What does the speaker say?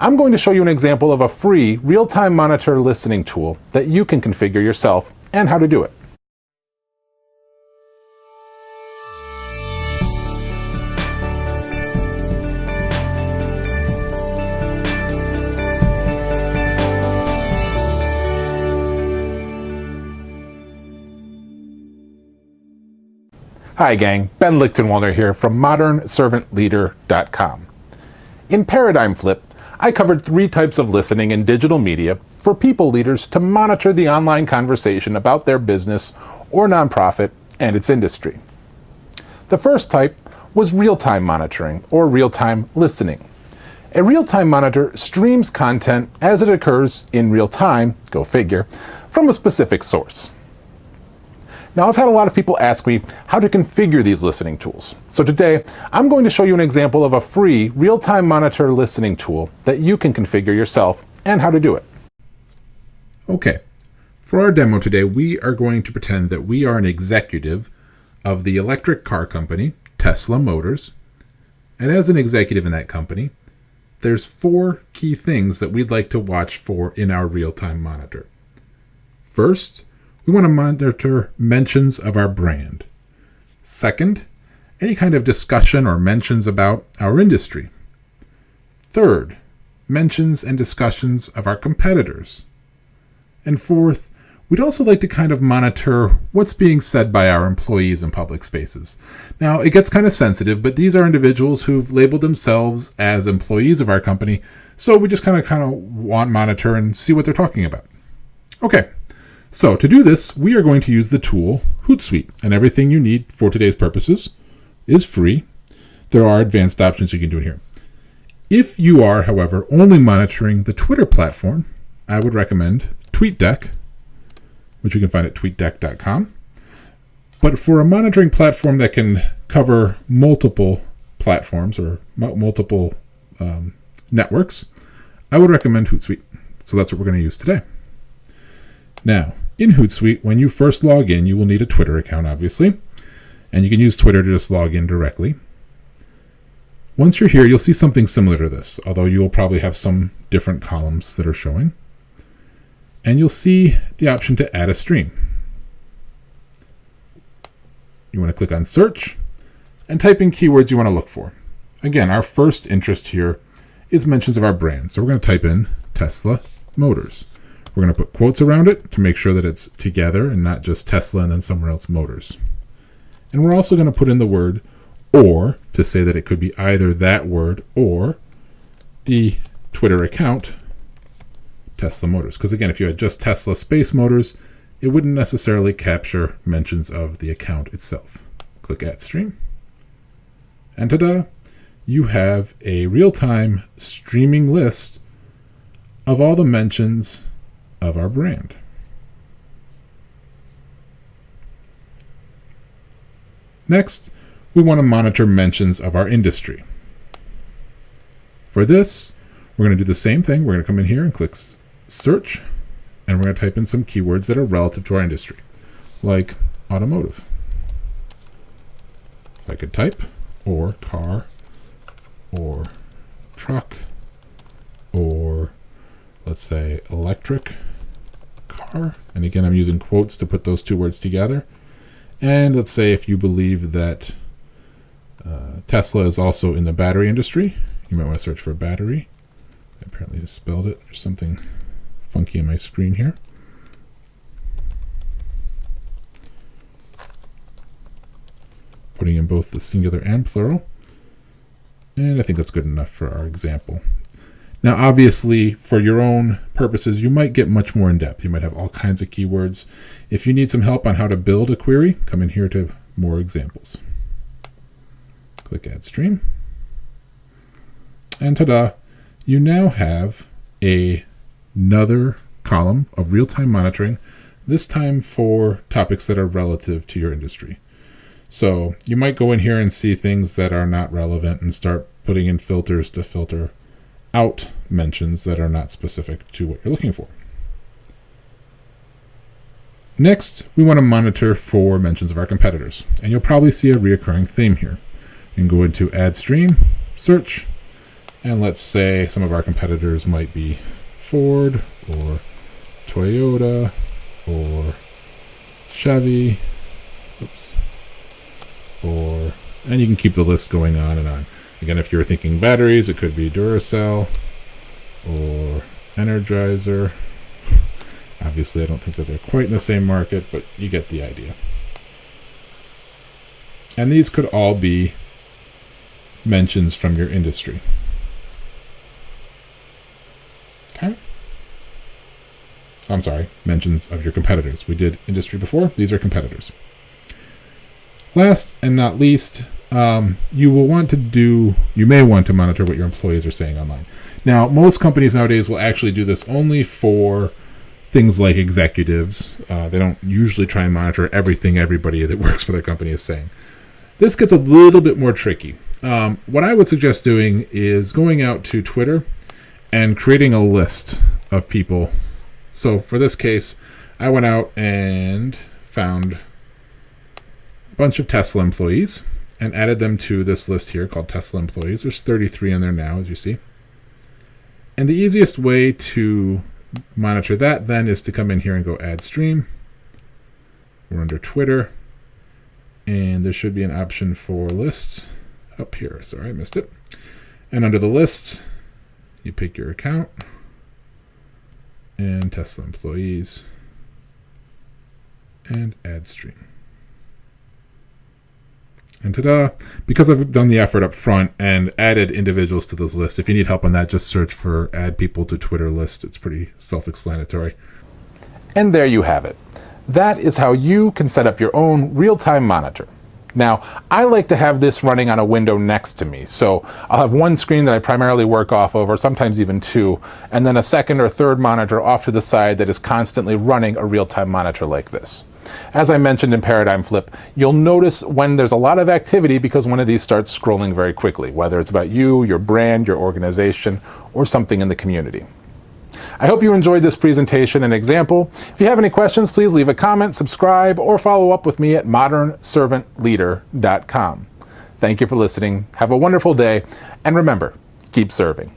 I'm going to show you an example of a free real-time monitor listening tool that you can configure yourself and how to do it. Hi gang, Ben Lichtenwalder here from ModernServantLeader.com. In Paradigm Flip, I covered 3 types of listening in digital media for people leaders to monitor the online conversation about their business or nonprofit and its industry. The first type was real-time monitoring or real-time listening. A real-time monitor streams content as it occurs in real time, go figure, from a specific source. Now, I've had a lot of people ask me how to configure these listening tools. So today, I'm going to show you an example of a free real-time monitor listening tool that you can configure yourself and how to do it. Okay, for our demo today, we are going to pretend that we are an executive of the electric car company, Tesla Motors. And as an executive in that company, there's 4 key things that we'd like to watch for in our real-time monitor. First, we want to monitor mentions of our brand. Second, any kind of discussion or mentions about our industry. Third, mentions and discussions of our competitors. And fourth, we'd also like to kind of monitor what's being said by our employees in public spaces. Now, it gets kind of sensitive, but these are individuals who've labeled themselves as employees of our company, so we just kind of want to monitor and see what they're talking about. Okay. So to do this, we are going to use the tool Hootsuite, and everything you need for today's purposes is free. There are advanced options you can do in here. If you are, however, only monitoring the Twitter platform, I would recommend TweetDeck, which you can find at tweetdeck.com. But for a monitoring platform that can cover multiple platforms or multiple networks, I would recommend Hootsuite. So that's what we're going to use today. Now, in Hootsuite, when you first log in, you will need a Twitter account, obviously, and you can use Twitter to just log in directly. Once you're here, you'll see something similar to this, although you will probably have some different columns that are showing. And you'll see the option to add a stream. You want to click on search and type in keywords you want to look for. Again, our first interest here is mentions of our brand. So we're going to type in Tesla Motors. We're going to put quotes around it to make sure that it's together and not just Tesla and then somewhere else Motors. And we're also going to put in the word or to say that it could be either that word or the Twitter account Tesla Motors. Because again, if you had just Tesla space Motors, it wouldn't necessarily capture mentions of the account itself. Click Add Stream. And ta-da! You have a real-time streaming list of all the mentions of our brand. Next, we want to monitor mentions of our industry. For this, we're going to do the same thing. We're going to come in here and click search, and we're going to type in some keywords that are relative to our industry, like automotive. If I could type, or car, or truck, or let's say electric car. And again, I'm using quotes to put those 2 words together. And let's say if you believe that Tesla is also in the battery industry, you might want to search for battery. I apparently just spelled it. There's something funky on my screen here. Putting in both the singular and plural. And I think that's good enough for our example. Now, obviously, for your own purposes, you might get much more in depth. You might have all kinds of keywords. If you need some help on how to build a query, come in here to more examples. Click Add Stream. And ta-da, you now have another column of real-time monitoring, this time for topics that are relative to your industry. So you might go in here and see things that are not relevant and start putting in filters to filter out mentions that are not specific to what you're looking for. Next, we want to monitor for mentions of our competitors. And you'll probably see a reoccurring theme here. You can go into Add Stream, Search, And let's say some of our competitors might be Ford or Toyota or Chevy. And you can keep the list going on and on. Again, if you're thinking batteries, it could be Duracell or Energizer. Obviously, I don't think that they're quite in the same market, but you get the idea. And these could all be mentions from your industry. Okay? I'm sorry, mentions of your competitors. We did industry before. These are competitors. Last and not least, you may want to monitor what your employees are saying online. Now, most companies nowadays will actually do this only for things like executives. They don't usually try and monitor everything everybody that works for their company is saying. This gets a little bit more tricky. What I would suggest doing is going out to Twitter and creating a list of people. So for this case, I went out and found a bunch of Tesla employees and added them to this list here called Tesla employees. There's 33 in there now, as you see. And the easiest way to monitor that then is to come in here and go add stream. We're under Twitter, and there should be an option for lists up here. Sorry, I missed it. And under the lists, you pick your account and Tesla employees and add stream. And ta-da! Because I've done the effort up front and added individuals to this list, if you need help on that, just search for add people to Twitter list. It's pretty self-explanatory. And there you have it. That is how you can set up your own real-time monitor. Now, I like to have this running on a window next to me, so I'll have one screen that I primarily work off of, or sometimes even two, and then a second or third monitor off to the side that is constantly running a real-time monitor like this. As I mentioned in Paradigm Flip, you'll notice when there's a lot of activity because one of these starts scrolling very quickly, whether it's about you, your brand, your organization, or something in the community. I hope you enjoyed this presentation and example. If you have any questions, please leave a comment, subscribe, or follow up with me at modernservantleader.com. Thank you for listening. Have a wonderful day, and remember, keep serving.